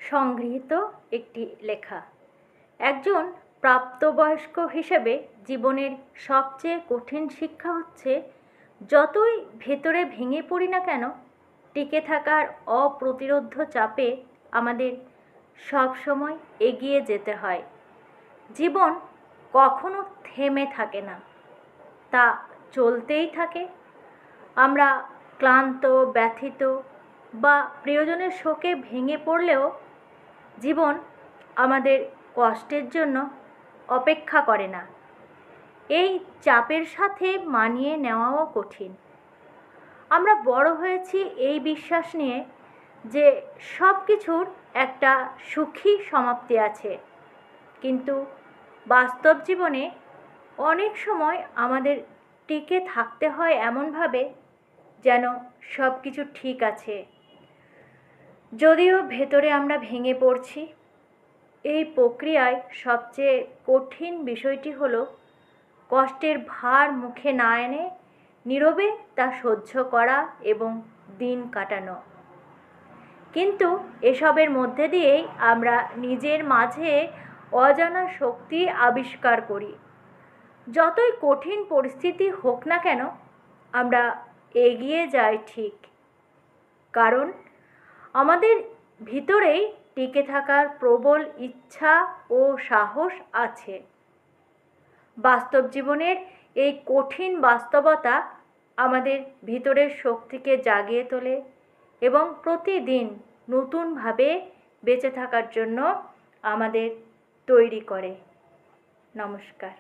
সংগৃহীত একটি লেখা। একজন প্রাপ্তবয়স্ক হিসেবে জীবনের সবচেয়ে কঠিন শিক্ষা হচ্ছে, যতই ভেতরে ভেঙে পড়ি না কেন, টিকে থাকার অপ্রতিরোধ্য চাপে আমাদের সব সময় এগিয়ে যেতে হয়। জীবন কখনো থেমে থাকে না, তা চলতেই থাকে। আমরা ক্লান্ত, ব্যথিত বা প্রিয়জনের শোকে ভেঙে পড়লেও জীবন আমাদের কষ্টের জন্য অপেক্ষা করে না। এই চাপের সাথে মানিয়ে নেওয়াও কঠিন। আমরা বড় হয়েছি এই বিশ্বাস নিয়ে যে সব কিছুর একটা সুখী সমাপ্তি আছে, কিন্তু বাস্তব জীবনে অনেক সময় আমাদের টিকে থাকতে হয় এমনভাবে যেন সব কিছু ঠিক আছে, যদিও ভেতরে আমরা ভেঙে পড়ছি। এই প্রক্রিয়ায় সবচেয়ে কঠিন বিষয়টি হলো কষ্টের ভার মুখে না এনে নীরবে তা সহ্য করা এবং দিন কাটানো। কিন্তু এসবের মধ্যে দিয়েই আমরা নিজের মাঝে অজানা শক্তি আবিষ্কার করি। যতই কঠিন পরিস্থিতি হোক না কেন, আমরা এগিয়ে যাই ঠিক, কারণ আমাদের ভিতরেই টিকে থাকার প্রবল ইচ্ছা ও সাহস আছে। বাস্তব জীবনের এই কঠিন বাস্তবতা আমাদের ভিতরের শক্তিকে জাগিয়ে তোলে এবং প্রতিদিন নতুনভাবে বেঁচে থাকার জন্য আমাদের তৈরি করে। নমস্কার।